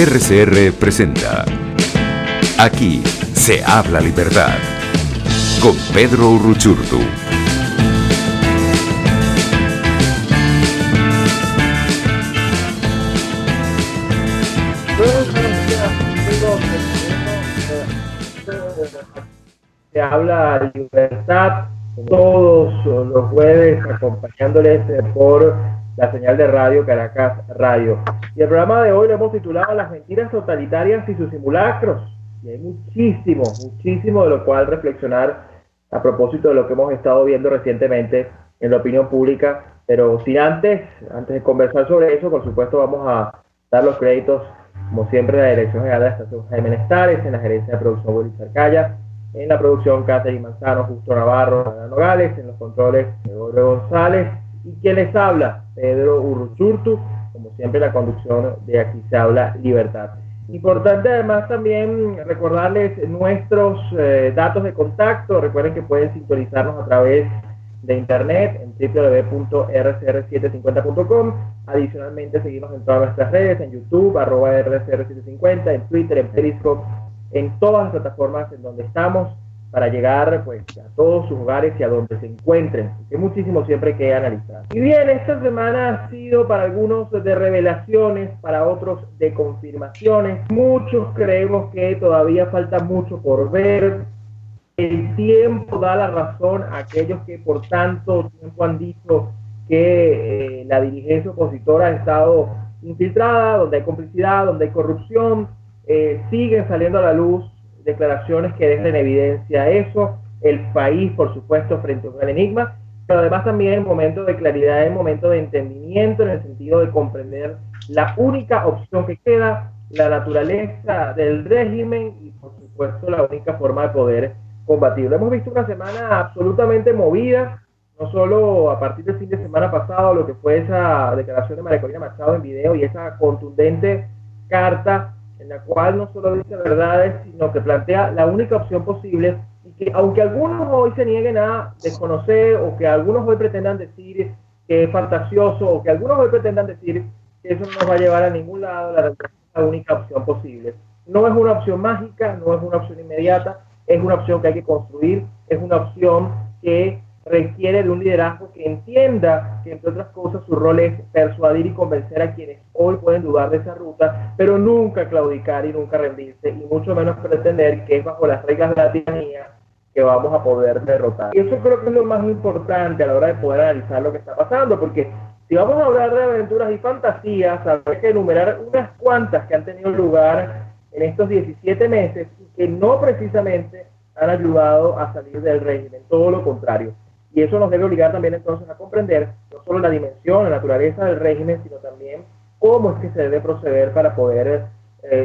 RCR presenta Aquí se habla libertad con Pedro Uruchurtu. Se habla libertad todos los jueves, acompañándoles por la señal de radio Caracas Radio. Y el programa de hoy lo hemos titulado Las mentiras totalitarias y sus simulacros. Y hay muchísimo de lo cual reflexionar a propósito de lo que hemos estado viendo recientemente en la opinión pública. Pero sin antes de conversar sobre eso, por supuesto vamos a dar los créditos, como siempre, a la Dirección General de la Estación Jaime Nestares, en la gerencia de producción Boris Arcaya, en la producción Catherine Manzano, Justo Navarro, Ana Nogales, en los controles Gregorio González, y quien les habla, Pedro Uruchurtu, como siempre la conducción de Aquí se habla libertad. Importante además también recordarles nuestros datos de contacto. Recuerden que pueden sintonizarnos a través de internet en www.rcr750.com. Adicionalmente seguirnos en todas nuestras redes, en YouTube, @rcr750, en Twitter, en Periscope, en todas las plataformas en donde estamos, para llegar pues a todos sus hogares y a donde se encuentren, que muchísimo siempre que analizar. Y bien, esta semana ha sido para algunos de revelaciones, para otros de confirmaciones. Muchos creemos que todavía falta mucho por ver. El tiempo da la razón a aquellos que por tanto tiempo han dicho que la dirigencia opositora ha estado infiltrada, donde hay complicidad, donde hay corrupción. Siguen saliendo a la luz declaraciones que dejan en evidencia eso, el país, por supuesto, frente a un gran enigma, pero además también en momento de claridad, en momento de entendimiento, en el sentido de comprender la única opción que queda, la naturaleza del régimen y, por supuesto, la única forma de poder combatirlo. Hemos visto una semana absolutamente movida, no solo a partir del fin de semana pasado, lo que fue esa declaración de María Corina Machado en video y esa contundente carta en la cual no solo dice verdades, sino que plantea la única opción posible, y que aunque algunos hoy se nieguen a desconocer, o que algunos hoy pretendan decir que es fantasioso, o que algunos hoy pretendan decir que eso no nos va a llevar a ningún lado, la realidad es la única opción posible. No es una opción mágica, no es una opción inmediata, es una opción que hay que construir, es una opción que requiere de un liderazgo que entienda que, entre otras cosas, su rol es persuadir y convencer a quienes hoy pueden dudar de esa ruta, pero nunca claudicar y nunca rendirse, y mucho menos pretender que es bajo las reglas de la tiranía que vamos a poder derrotar. Y eso creo que es lo más importante a la hora de poder analizar lo que está pasando, porque si vamos a hablar de aventuras y fantasías, habrá que enumerar unas cuantas que han tenido lugar en estos 17 meses y que no precisamente han ayudado a salir del régimen, todo lo contrario. Y eso nos debe obligar también entonces a comprender no solo la dimensión, la naturaleza del régimen, sino también cómo es que se debe proceder para poder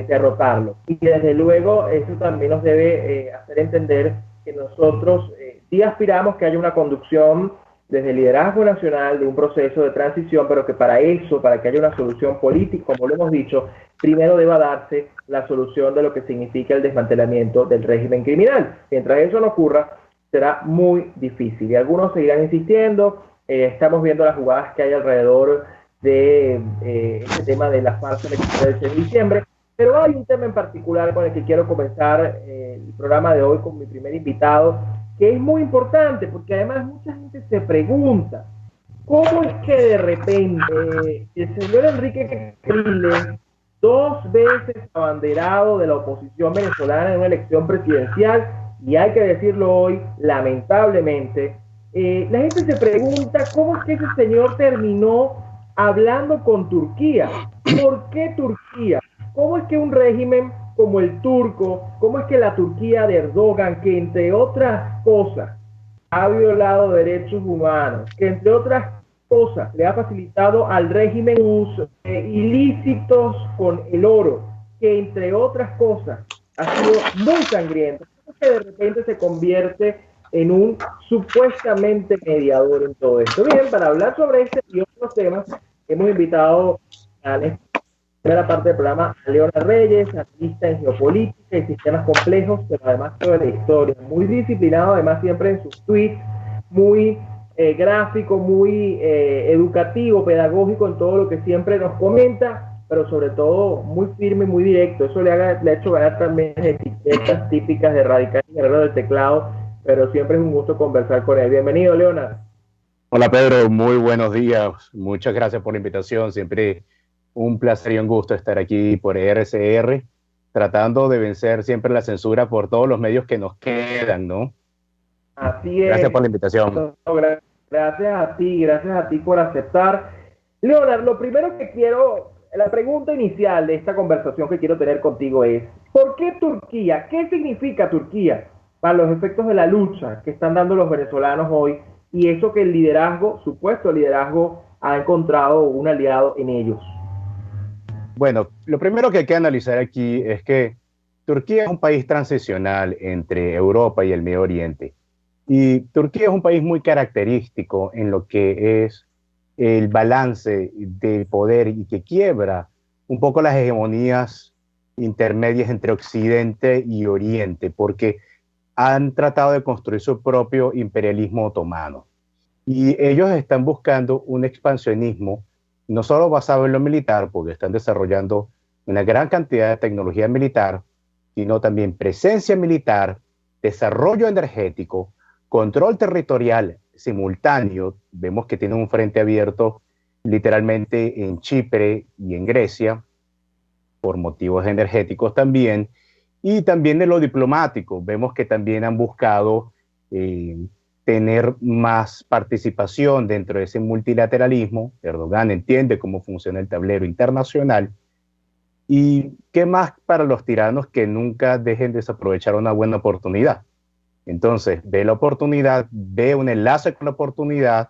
derrotarlo. Y desde luego eso también nos debe hacer entender que nosotros sí aspiramos que haya una conducción desde el liderazgo nacional de un proceso de transición, pero que para eso, para que haya una solución política, como lo hemos dicho, primero deba darse la solución de lo que significa el desmantelamiento del régimen criminal. Mientras eso no ocurra, será muy difícil, y algunos seguirán insistiendo. Estamos viendo las jugadas que hay alrededor de este tema de la farsa electoral del 6 de diciembre, pero hay un tema en particular con el que quiero comenzar el programa de hoy con mi primer invitado, que es muy importante, porque además mucha gente se pregunta, ¿cómo es que de repente el señor Enrique Capriles, 2 veces abanderado de la oposición venezolana en una elección presidencial, y hay que decirlo hoy, lamentablemente, la gente se pregunta cómo es que ese señor terminó hablando con Turquía? ¿Por qué Turquía? ¿Cómo es que un régimen como el turco, cómo es que la Turquía de Erdogan, que entre otras cosas ha violado derechos humanos, que entre otras cosas le ha facilitado al régimen usos ilícitos con el oro, que entre otras cosas ha sido muy sangriento, que de repente se convierte en un supuestamente mediador en todo esto? Bien, para hablar sobre este y otros temas, hemos invitado a la primera parte del programa a Leona Reyes, analista en geopolítica y sistemas complejos, pero además sobre la historia, muy disciplinado, además siempre en sus tweets, muy gráfico, muy educativo, pedagógico en todo lo que siempre nos comenta. pero sobre todo muy firme y muy directo. Eso le ha hecho ganar también etiquetas típicas de Radical y Guerrero del Teclado, pero siempre es un gusto conversar con él. Bienvenido, Leonard. Hola Pedro, muy buenos días. Muchas gracias por la invitación. Siempre un placer y un gusto estar aquí por RCR, tratando de vencer siempre la censura por todos los medios que nos quedan, ¿no? Así es. Gracias por la invitación. Gracias a ti por aceptar. Leonard, lo primero que quiero, la pregunta inicial de esta conversación que quiero tener contigo es, ¿por qué Turquía? ¿Qué significa Turquía para los efectos de la lucha que están dando los venezolanos hoy? Y eso que el liderazgo, supuesto liderazgo, ha encontrado un aliado en ellos. Bueno, lo primero que hay que analizar aquí es que Turquía es un país transicional entre Europa y el Medio Oriente. Y Turquía es un país muy característico en lo que es el balance del poder y que quiebra un poco las hegemonías intermedias entre Occidente y Oriente, porque han tratado de construir su propio imperialismo otomano. Y ellos están buscando un expansionismo, no solo basado en lo militar, porque están desarrollando una gran cantidad de tecnología militar, sino también presencia militar, desarrollo energético, control territorial simultáneo. Vemos que tienen un frente abierto literalmente en Chipre y en Grecia, por motivos energéticos también, y también de lo diplomático. Vemos que también han buscado tener más participación dentro de ese multilateralismo. Erdogan entiende cómo funciona el tablero internacional. ¿Y qué más para los tiranos que nunca dejen de desaprovechar una buena oportunidad? Entonces, ve la oportunidad, ve un enlace con la oportunidad,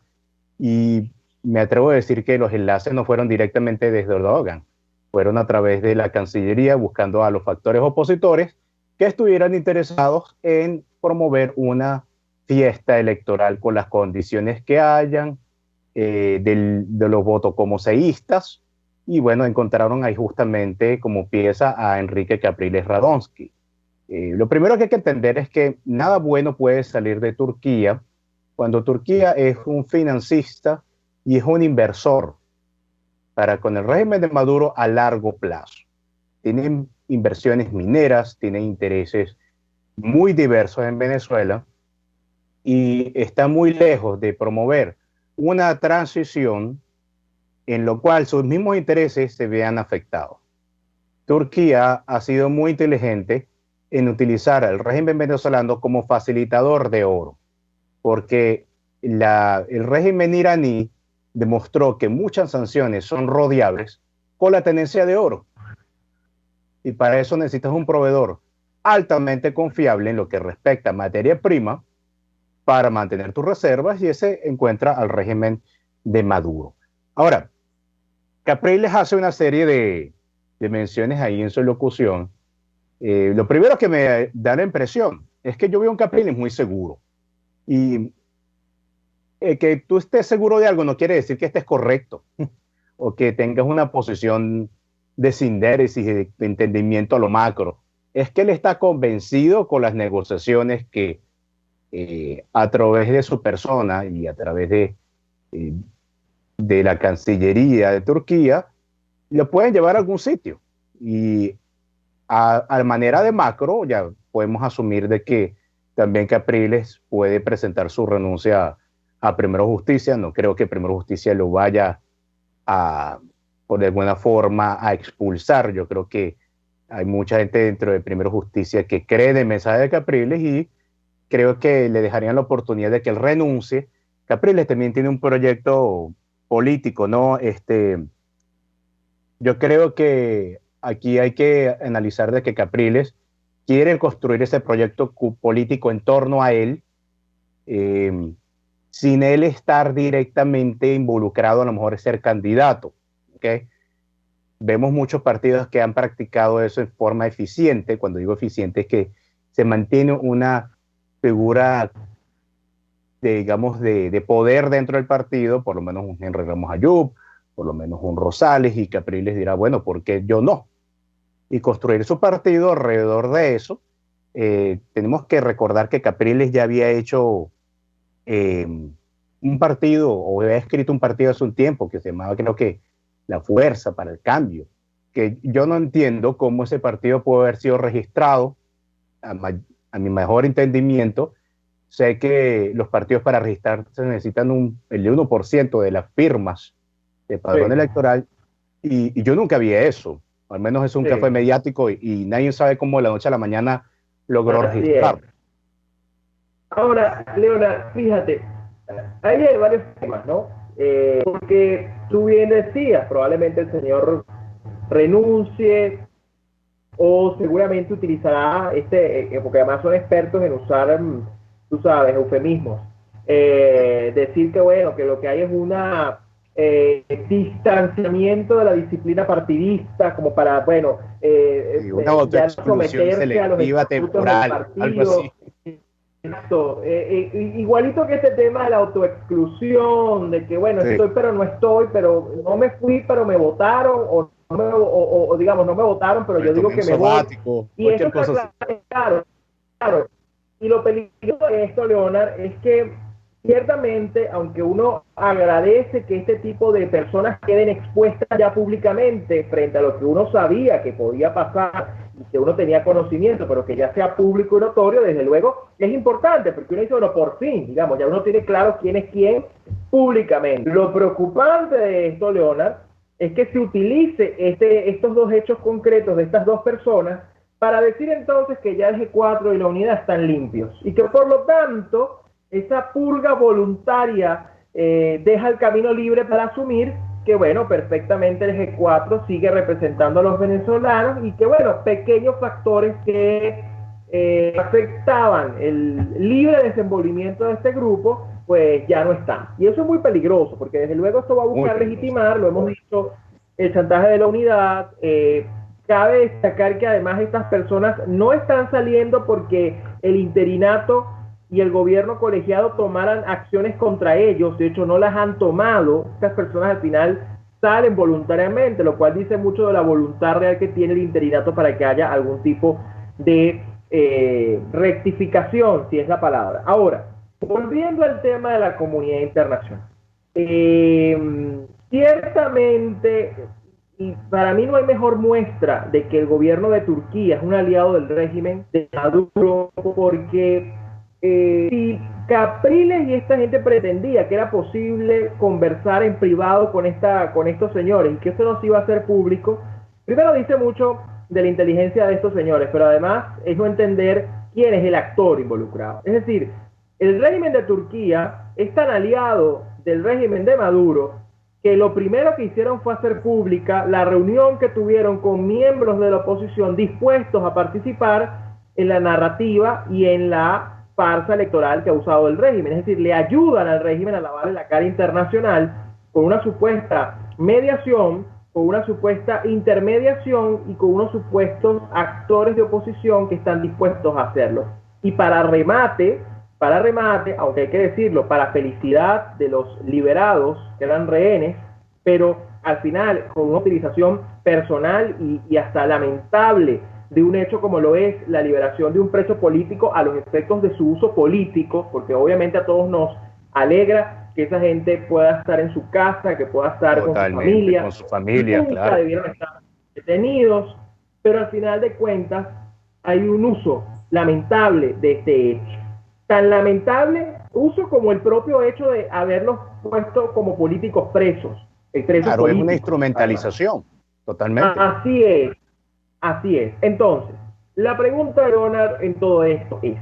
y me atrevo a decir que los enlaces no fueron directamente desde Erdogan, fueron a través de la Cancillería buscando a los factores opositores que estuvieran interesados en promover una fiesta electoral con las condiciones que hayan, de los votos como seístas, y bueno, encontraron ahí justamente como pieza a Enrique Capriles Radonsky. Lo primero que hay que entender es que nada bueno puede salir de Turquía cuando Turquía es un financista y es un inversor para con el régimen de Maduro a largo plazo. Tienen inversiones mineras, tienen intereses muy diversos en Venezuela y está muy lejos de promover una transición en lo cual sus mismos intereses se vean afectados. Turquía ha sido muy inteligente en utilizar al régimen venezolano como facilitador de oro, porque el régimen iraní demostró que muchas sanciones son rodeables con la tenencia de oro. Y para eso necesitas un proveedor altamente confiable en lo que respecta a materia prima para mantener tus reservas, y ese encuentra al régimen de Maduro. Ahora, Capriles hace una serie de menciones ahí en su locución. Lo primero que me da la impresión es que yo veo un Capriles muy seguro. Y que tú estés seguro de algo no quiere decir que estés correcto o que tengas una posición de sindéresis y de entendimiento a lo macro. Es que él está convencido con las negociaciones que a través de su persona y a través de la Cancillería de Turquía lo pueden llevar a algún sitio. Y a manera de macro ya podemos asumir de que también Capriles puede presentar su renuncia a Primero Justicia. No creo que Primero Justicia lo vaya a, por de alguna forma, a expulsar. Yo creo que hay mucha gente dentro de Primero Justicia que cree en el mensaje de Capriles y creo que le dejarían la oportunidad de que él renuncie. Capriles también tiene un proyecto político, ¿no? Yo creo que aquí hay que analizar de que Capriles quiere construir ese proyecto político en torno a él, sin él estar directamente involucrado, a lo mejor es ser candidato. ¿Okay? Vemos muchos partidos que han practicado eso en forma eficiente. Cuando digo eficiente es que se mantiene una figura digamos, de poder dentro del partido, por lo menos un Henry Ramos Ayub, por lo menos un Rosales, y Capriles dirá, bueno, ¿por qué yo no? Y construir su partido alrededor de eso. Tenemos que recordar que Capriles ya había hecho un partido, o había escrito un partido hace un tiempo, que se llamaba, creo que, La Fuerza para el Cambio, que yo no entiendo cómo ese partido puede haber sido registrado. A mi mejor entendimiento, sé que los partidos para registrarse necesitan el 1% de las firmas de padrón electoral, y yo nunca vi eso. Al menos eso nunca fue mediático, y nadie sabe cómo de la noche a la mañana logró registrar. Ahora, Leonard, fíjate, ahí hay varios temas, ¿no? Porque tú bien decías, probablemente el señor renuncie o seguramente utilizará porque además son expertos en usar, tú sabes, eufemismos. Decir que, bueno, que lo que hay es una distanciamiento de la disciplina partidista, como para, bueno, una autoexclusión selectiva temporal, algo así. Exacto. Igualito que este tema de la autoexclusión, de que, bueno, estoy pero no estoy, pero no me fui pero me votaron, o digamos, no me votaron, pero yo digo que me voy. Y eso está claro. Y lo peligroso de esto, Leonard, es que ciertamente, aunque uno agradece que este tipo de personas queden expuestas ya públicamente frente a lo que uno sabía que podía pasar y que uno tenía conocimiento, pero que ya sea público y notorio, desde luego es importante, porque uno dice, bueno, por fin, digamos, ya uno tiene claro quién es quién públicamente. Lo preocupante de esto, Leonard, es que se utilice estos dos hechos concretos de estas dos personas para decir entonces que ya el G4 y la unidad están limpios, y que por lo tanto esa purga voluntaria deja el camino libre para asumir que, bueno, perfectamente el G4 sigue representando a los venezolanos y que, bueno, pequeños factores que afectaban el libre desenvolvimiento de este grupo, pues ya no están. Y eso es muy peligroso, porque desde luego esto va a buscar legitimar, lo hemos visto, el chantaje de la unidad. Cabe destacar que además estas personas no están saliendo porque el interinato y el gobierno colegiado tomaran acciones contra ellos. De hecho, no las han tomado. Estas personas al final salen voluntariamente, lo cual dice mucho de la voluntad real que tiene el interinato para que haya algún tipo de rectificación, si es la palabra. Ahora, volviendo al tema de la comunidad internacional, ciertamente, y para mí no hay mejor muestra de que el gobierno de Turquía es un aliado del régimen de Maduro, porque si Capriles y esta gente pretendía que era posible conversar en privado con estos señores y que eso no se iba a hacer público, primero dice mucho de la inteligencia de estos señores, pero además es no entender quién es el actor involucrado. Es decir, el régimen de Turquía es tan aliado del régimen de Maduro que lo primero que hicieron fue hacer pública la reunión que tuvieron con miembros de la oposición dispuestos a participar en la narrativa y en la farsa electoral que ha usado el régimen. Es decir, le ayudan al régimen a lavarle la cara internacional con una supuesta mediación, con una supuesta intermediación y con unos supuestos actores de oposición que están dispuestos a hacerlo. Y para remate, aunque hay que decirlo, para felicidad de los liberados que eran rehenes, pero al final con una utilización personal y hasta lamentable de un hecho como lo es la liberación de un preso político a los efectos de su uso político, porque obviamente a todos nos alegra que esa gente pueda estar en su casa, que pueda estar con su familia, nunca claro, debieron estar detenidos, pero al final de cuentas hay un uso lamentable de este hecho. Tan lamentable uso como el propio hecho de haberlos puesto como políticos presos. Claro, políticos, es una instrumentalización, totalmente. Así es. Entonces, la pregunta, Leonard, en todo esto es,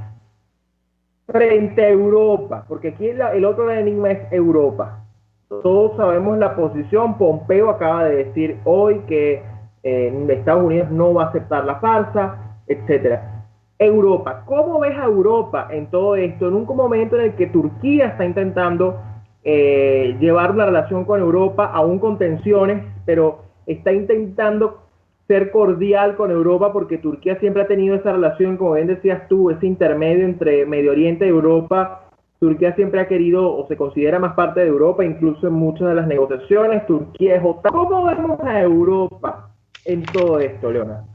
frente a Europa, porque aquí el otro enigma es Europa. Todos sabemos la posición. Pompeo acaba de decir hoy que Estados Unidos no va a aceptar la farsa, etcétera. Europa, ¿cómo ves a Europa en todo esto? En un momento en el que Turquía está intentando llevar una relación con Europa, aún con tensiones, pero está intentando ser cordial con Europa porque Turquía siempre ha tenido esa relación, como bien decías tú, ese intermedio entre Medio Oriente y Europa. Turquía siempre ha querido o se considera más parte de Europa, incluso en muchas de las negociaciones. Turquía es OTAN. ¿Cómo vemos a Europa en todo esto, Leonardo?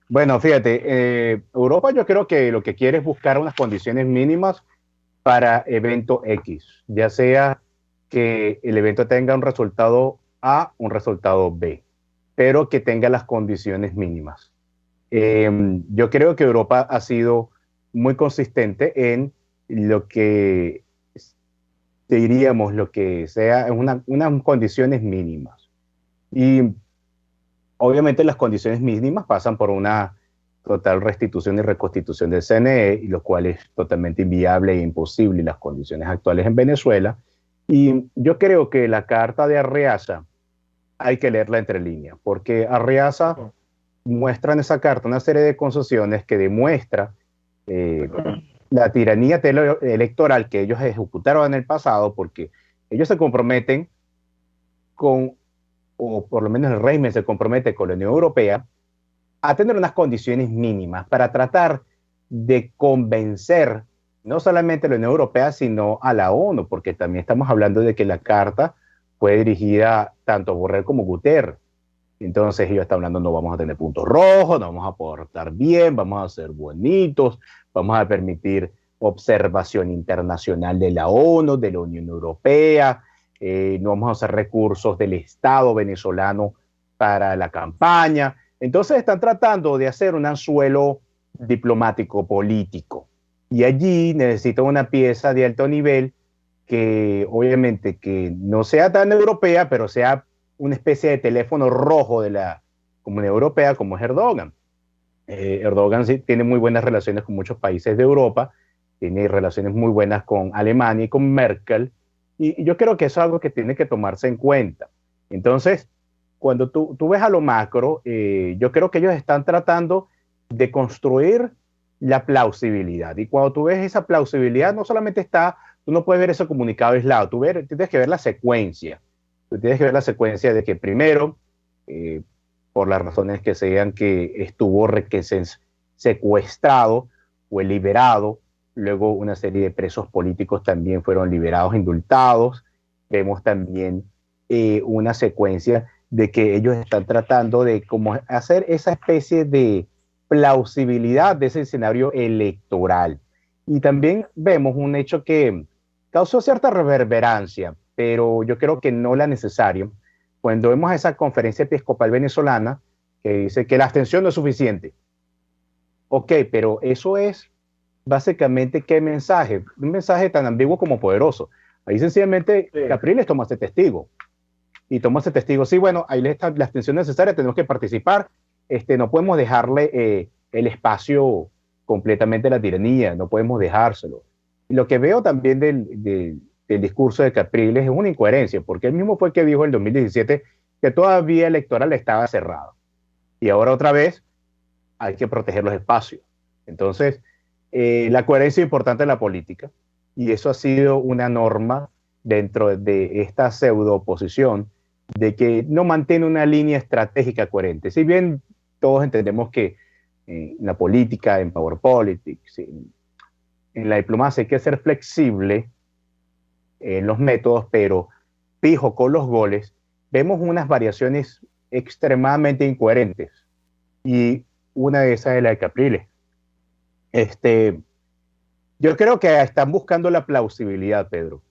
Bueno, fíjate, Europa yo creo que lo que quiere es buscar unas condiciones mínimas para evento X, ya sea que el evento tenga un resultado A, un resultado B. pero que tenga las condiciones mínimas. Yo creo que Europa ha sido muy consistente en lo que diríamos, lo que sea, unas condiciones mínimas. Y obviamente las condiciones mínimas pasan por una total restitución y reconstitución del CNE, y lo cual es totalmente inviable e imposible en las condiciones actuales en Venezuela. Y yo creo que la carta de Arreaza hay que leerla entre líneas, porque Arreaza muestra en esa carta una serie de concesiones que demuestra la tiranía electoral que ellos ejecutaron en el pasado, porque ellos se comprometen con, o por lo menos el régimen se compromete con la Unión Europea, a tener unas condiciones mínimas para tratar de convencer no solamente a la Unión Europea, sino a la ONU, porque también estamos hablando de que la carta fue dirigida tanto a Borrell como a Guterres. Entonces ellos están hablando, no vamos a tener puntos rojos, no vamos a portar bien, vamos a ser bonitos, vamos a permitir observación internacional de la ONU, de la Unión Europea, no vamos a hacer recursos del Estado venezolano para la campaña. Entonces están tratando de hacer un anzuelo diplomático político, y allí necesitan una pieza de alto nivel que obviamente que no sea tan europea, pero sea una especie de teléfono rojo de la Comunidad Europea, como es Erdogan. Erdogan sí tiene muy buenas relaciones con muchos países de Europa, tiene relaciones muy buenas con Alemania y con Merkel, y yo creo que eso es algo que tiene que tomarse en cuenta. Entonces, cuando tú ves a lo macro, yo creo que ellos están tratando de construir la plausibilidad, y cuando tú ves esa plausibilidad, no solamente está, tú no puedes ver ese comunicado aislado, tú tienes que ver la secuencia. Tú tienes que ver la secuencia de que primero, por las razones que sean, que estuvo secuestrado, fue liberado, luego una serie de presos políticos también fueron liberados, indultados. Vemos también una secuencia de que ellos están tratando de como hacer esa especie de plausibilidad de ese escenario electoral. Y también vemos un hecho que causó cierta reverberancia, pero yo creo que no la necesaria. Cuando vemos esa conferencia episcopal venezolana que dice que la abstención no es suficiente. Ok, pero eso es básicamente ¿qué mensaje? Un mensaje tan ambiguo como poderoso. Ahí sencillamente sí. Capriles toma ese testigo. Y toma ese testigo, sí, bueno, ahí está la abstención necesaria, tenemos que participar, no podemos dejarle el espacio completamente a la tiranía, no podemos dejárselo. Y lo que veo también del discurso de Capriles es una incoherencia, porque él mismo fue el que dijo en 2017 que toda vía electoral estaba cerrada. Y ahora otra vez hay que proteger los espacios. Entonces, la coherencia es importante en la política, y eso ha sido una norma dentro de esta pseudo oposición, de que no mantiene una línea estratégica coherente. Si bien todos entendemos que en la política, en Power Politics, en la diplomacia hay que ser flexible en los métodos, pero fijo con los goles, vemos unas variaciones extremadamente incoherentes, y una de esas es la de Capriles. Yo creo que están buscando la plausibilidad, Pedro,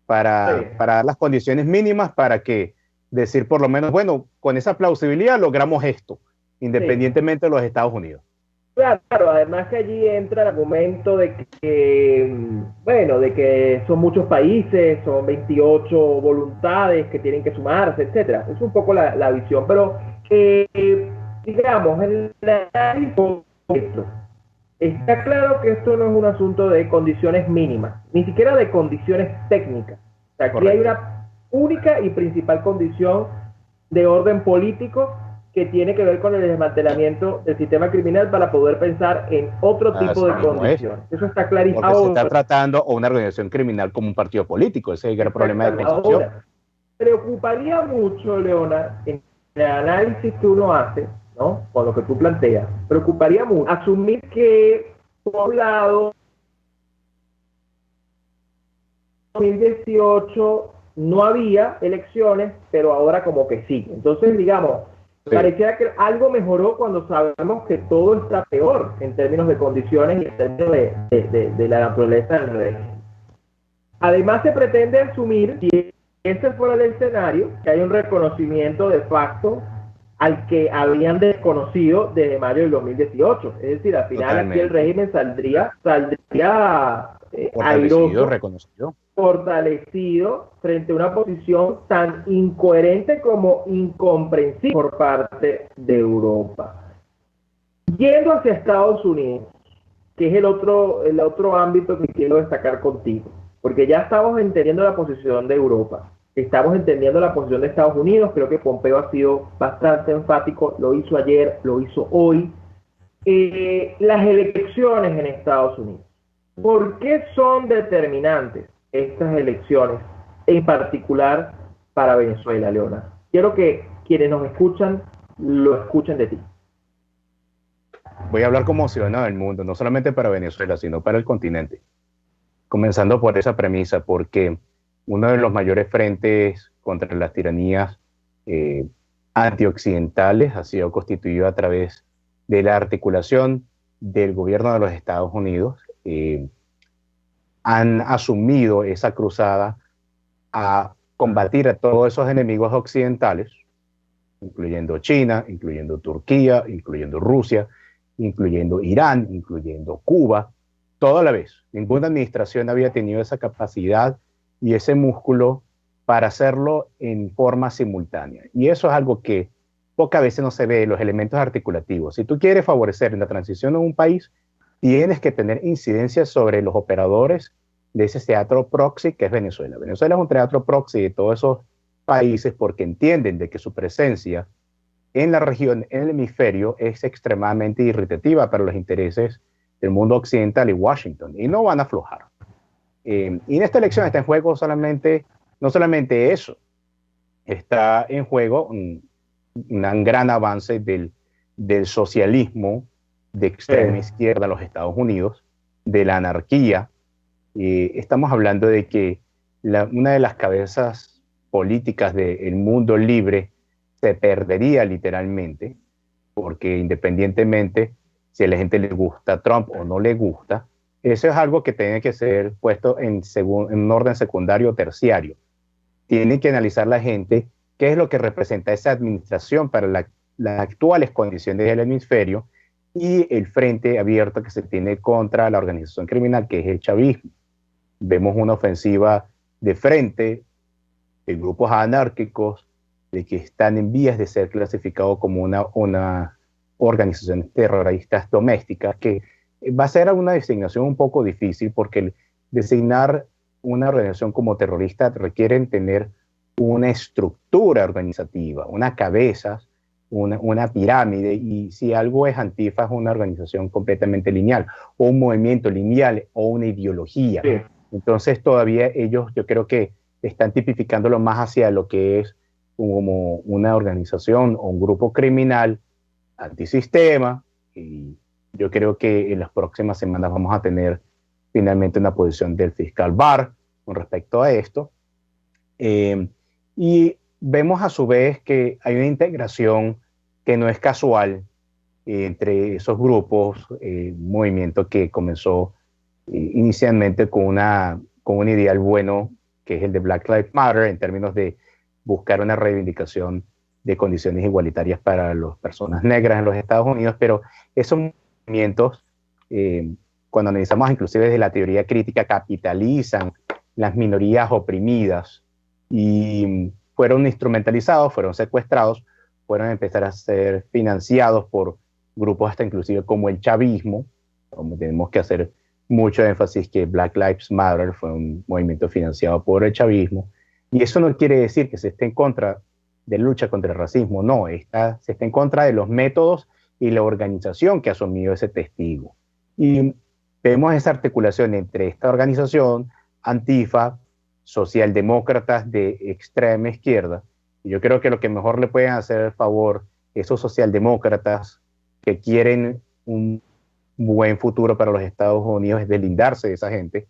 para dar las condiciones mínimas para que decir por lo menos, bueno, con esa plausibilidad logramos esto, independientemente de los Estados Unidos. Claro, además que allí entra el argumento de que, bueno, de que son muchos países, son 28 voluntades que tienen que sumarse, etcétera. Es un poco la visión, pero digamos, en está claro que esto no es un asunto de condiciones mínimas, ni siquiera de condiciones técnicas. O sea, aquí Correcto. Hay una única y principal condición de orden político que tiene que ver con el desmantelamiento del sistema criminal para poder pensar en otro tipo de condiciones. Eso está clarísimo. Porque se está tratando a una organización criminal como un partido político. Ese es el gran problema de concepción. Ahora, preocuparía mucho, Leona, en el análisis que uno hace, ¿no? Con lo que tú planteas, preocuparía mucho asumir que, por un lado, 2018 no había elecciones, pero ahora como que sí. Entonces, digamos, pareciera que algo mejoró cuando sabemos que todo está peor en términos de condiciones y en términos de la naturaleza del régimen. Además, se pretende asumir, si ese fuera el escenario, que hay un reconocimiento de facto al que habían desconocido desde mayo del 2018. Es decir, al final aquí el régimen saldría airoso, reconocido, fortalecido frente a una posición tan incoherente como incomprensible por parte de Europa. Yendo hacia Estados Unidos, que es el otro ámbito que quiero destacar contigo, porque ya estamos entendiendo la posición de Europa, estamos entendiendo la posición de Estados Unidos. Creo que Pompeo ha sido bastante enfático, lo hizo ayer, lo hizo hoy. Las elecciones en Estados Unidos, ¿por qué son determinantes estas elecciones, en particular para Venezuela, Leona? Quiero que quienes nos escuchan lo escuchen de ti. Voy a hablar como ciudadano del mundo, no solamente para Venezuela, sino para el continente. Comenzando por esa premisa, porque uno de los mayores frentes contra las tiranías antioccidentales ha sido constituido a través de la articulación del gobierno de los Estados Unidos. Han asumido esa cruzada a combatir a todos esos enemigos occidentales, incluyendo China, incluyendo Turquía, incluyendo Rusia, incluyendo Irán, incluyendo Cuba, toda la vez. Ninguna administración había tenido esa capacidad y ese músculo para hacerlo en forma simultánea. Y eso es algo que pocas veces no se ve, los elementos articulativos. Si tú quieres favorecer la transición de un país, tienes que tener incidencia sobre los operadores de ese teatro proxy que es Venezuela. Venezuela es un teatro proxy de todos esos países porque entienden de que su presencia en la región, en el hemisferio, es extremadamente irritativa para los intereses del mundo occidental y Washington, y no van a aflojar. Y en esta elección está en juego no solamente eso, está en juego un gran avance del socialismo de extrema izquierda en los Estados Unidos, de la anarquía. Estamos hablando de que una de las cabezas políticas del mundo libre se perdería literalmente, porque independientemente si a la gente le gusta Trump o no le gusta, eso es algo que tiene que ser puesto en un orden secundario o terciario. Tiene que analizar la gente qué es lo que representa esa administración para las actuales condiciones del hemisferio y el frente abierto que se tiene contra la organización criminal, que es el chavismo. Vemos una ofensiva de frente de grupos anárquicos de que están en vías de ser clasificados como una organización terrorista doméstica, que va a ser una designación un poco difícil porque designar una organización como terrorista requieren tener una estructura organizativa, una cabeza, una pirámide, y si algo es Antifa es una organización completamente lineal, o un movimiento lineal, o una ideología. Sí. Entonces todavía ellos, yo creo que están tipificándolo más hacia lo que es como una organización o un grupo criminal antisistema, y yo creo que en las próximas semanas vamos a tener finalmente una posición del fiscal Barr con respecto a esto. Y vemos a su vez que hay una integración que no es casual entre esos grupos, un movimiento que comenzó inicialmente con un ideal bueno, que es el de Black Lives Matter, en términos de buscar una reivindicación de condiciones igualitarias para las personas negras en los Estados Unidos, pero esos movimientos, cuando analizamos inclusive desde la teoría crítica, capitalizan las minorías oprimidas y fueron instrumentalizados, fueron secuestrados, fueron a empezar a ser financiados por grupos hasta inclusive como el chavismo, como tenemos que hacer mucho énfasis que Black Lives Matter fue un movimiento financiado por el chavismo, y eso no quiere decir que se esté en contra de lucha contra el racismo, no, se está en contra de los métodos y la organización que ha asumido ese testigo. Y vemos esa articulación entre esta organización, Antifa, socialdemócratas de extrema izquierda, y yo creo que lo que mejor le pueden hacer el favor esos socialdemócratas que quieren un buen futuro para los Estados Unidos es deslindarse de esa gente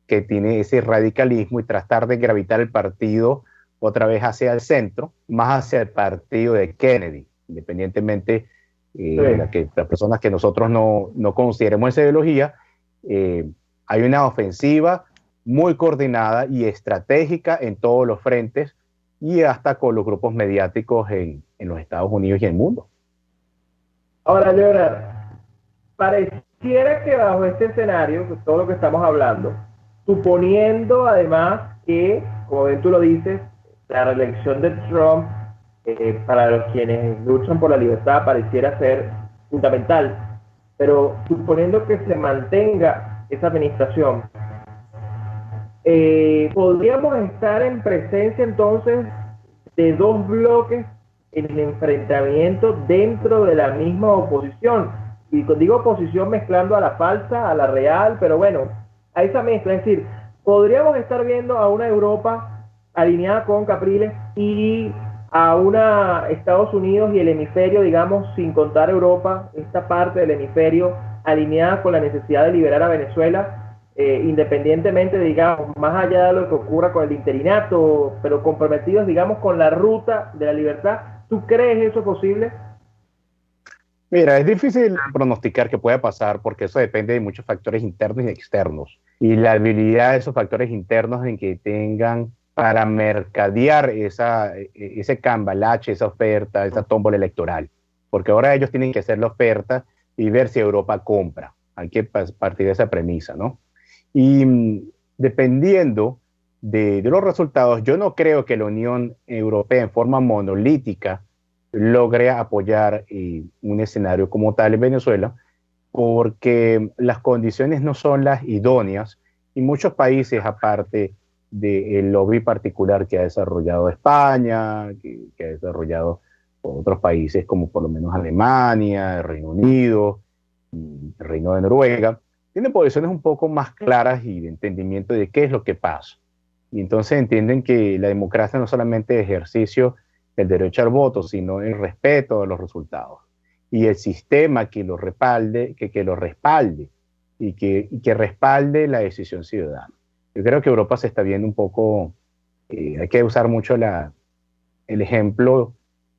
que tiene ese radicalismo y tratar de gravitar el partido otra vez hacia el centro, más hacia el partido de Kennedy, independientemente de las personas que nosotros no consideremos esa ideología. Hay una ofensiva muy coordinada y estratégica en todos los frentes y hasta con los grupos mediáticos en en los Estados Unidos y el mundo. Ahora, Leonard, pareciera que bajo este escenario, todo lo que estamos hablando, suponiendo además que, como bien tú lo dices, la reelección de Trump, para los quienes luchan por la libertad, pareciera ser fundamental, pero suponiendo que se mantenga esa administración, podríamos estar en presencia entonces de dos bloques en el enfrentamiento dentro de la misma oposición. Y digo oposición mezclando a la falsa, a la real, pero bueno, a esa mezcla. Es decir, podríamos estar viendo a una Europa alineada con Capriles y a una Estados Unidos y el hemisferio, digamos, sin contar Europa, esta parte del hemisferio alineada con la necesidad de liberar a Venezuela, independientemente, digamos, más allá de lo que ocurra con el interinato, pero comprometidos, digamos, con la ruta de la libertad. ¿Tú crees eso posible? Mira, es difícil pronosticar qué pueda pasar porque eso depende de muchos factores internos y externos. Y la habilidad de esos factores internos en que tengan para mercadear ese cambalache, esa oferta, esa tómbola electoral. Porque ahora ellos tienen que hacer la oferta y ver si Europa compra. Hay que partir de esa premisa, ¿no? Y dependiendo de los resultados, yo no creo que la Unión Europea en forma monolítica logre apoyar un escenario como tal en Venezuela, porque las condiciones no son las idóneas y muchos países, aparte del lobby particular que ha desarrollado España, que ha desarrollado otros países como por lo menos Alemania, el Reino Unido, el Reino de Noruega, tienen posiciones un poco más claras y de entendimiento de qué es lo que pasa. Y entonces entienden que la democracia no solamente es ejercicio del derecho al voto, sino el respeto a los resultados. Y el sistema que lo respalde, que lo respalde y que respalde la decisión ciudadana. Yo creo que Europa se está viendo un poco, hay que usar mucho el ejemplo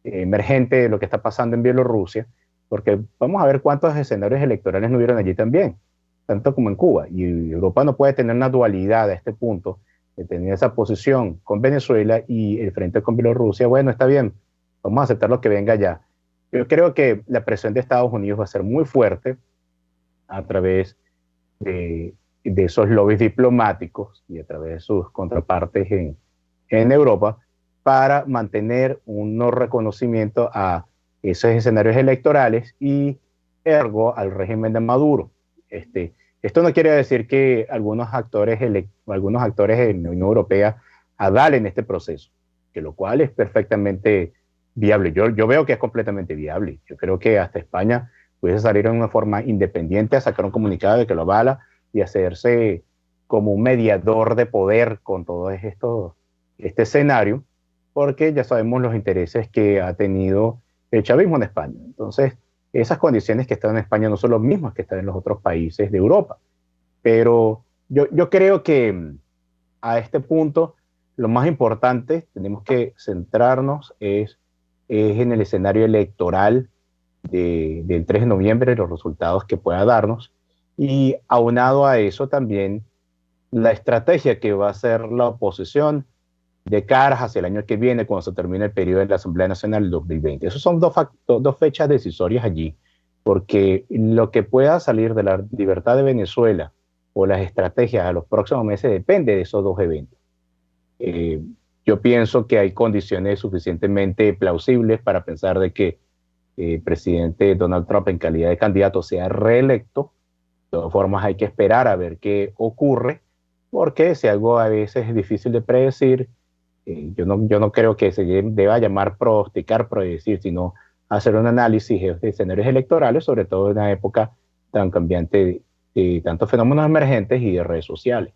emergente de lo que está pasando en Bielorrusia, porque vamos a ver cuántos escenarios electorales no hubieron allí también, tanto como en Cuba. Y Europa no puede tener una dualidad a este punto, de tener esa posición con Venezuela y el frente con Bielorrusia. Bueno, está bien, vamos a aceptar lo que venga allá. Yo creo que la presión de Estados Unidos va a ser muy fuerte a través de esos lobbies diplomáticos y a través de sus contrapartes en Europa para mantener un no reconocimiento a esos escenarios electorales y ergo al régimen de Maduro. Esto no quiere decir que algunos actores en la Unión Europea avalen este proceso, que lo cual es perfectamente viable. Yo veo que es completamente viable. Yo creo que hasta España pudiese salir en una forma independiente a sacar un comunicado de que lo avala y hacerse como un mediador de poder con todo este escenario, porque ya sabemos los intereses que ha tenido el chavismo en España. Entonces, esas condiciones que están en España no son las mismas que están en los otros países de Europa. Pero yo creo que a este punto lo más importante, tenemos que centrarnos es en el escenario electoral del 3 de noviembre, los resultados que pueda darnos, y aunado a eso también la estrategia que va a hacer la oposición de cara hacia el año que viene, cuando se termine el periodo de la Asamblea Nacional del 2020. Esas son dos fechas decisorias allí, porque lo que pueda salir de la libertad de Venezuela o las estrategias a los próximos meses depende de esos dos eventos. Yo pienso que hay condiciones suficientemente plausibles para pensar de que el presidente Donald Trump en calidad de candidato sea reelecto. De todas formas hay que esperar a ver qué ocurre, porque si algo a veces es difícil de predecir, yo no creo que se deba llamar pronosticar, predecir, sino hacer un análisis de escenarios electorales, sobre todo en una época tan cambiante de tantos fenómenos emergentes y de redes sociales.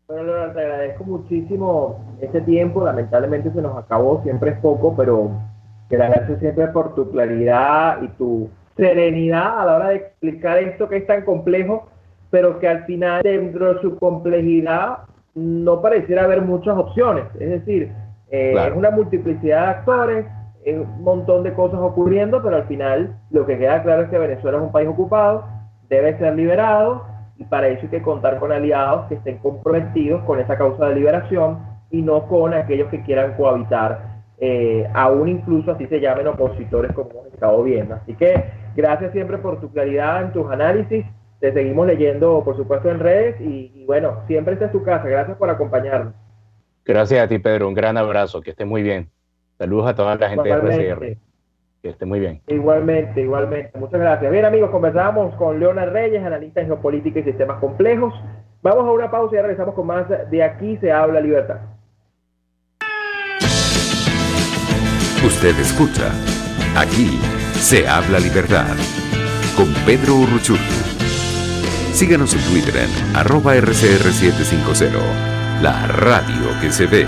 Bueno, Leonardo, te agradezco muchísimo este tiempo. Lamentablemente se nos acabó, siempre es poco, pero te agradezco siempre por tu claridad y tu serenidad a la hora de explicar esto que es tan complejo, pero que al final, dentro de su complejidad, no pareciera haber muchas opciones. Es decir, claro, es una multiplicidad de actores, es un montón de cosas ocurriendo, pero al final lo que queda claro es que Venezuela es un país ocupado, debe ser liberado, y para eso hay que contar con aliados que estén comprometidos con esa causa de liberación y no con aquellos que quieran cohabitar aún incluso así se llamen opositores como hemos estado viendo. Así que gracias siempre por tu claridad en tus análisis, te seguimos leyendo por supuesto en redes y bueno, siempre esta es tu casa, gracias por acompañarnos. Gracias a ti, Pedro, un gran abrazo, que esté muy bien. Saludos a toda la gente de RCR, que esté muy bien. Igualmente, muchas gracias. Bien amigos, conversamos con Leonard Reyes, analista en geopolítica y sistemas complejos. Vamos a una pausa y ya regresamos con más de Aquí se habla libertad. Usted escucha Aquí se habla libertad con Pedro Urruchurtu. Síganos en Twitter en @RCR750, la radio que se ve.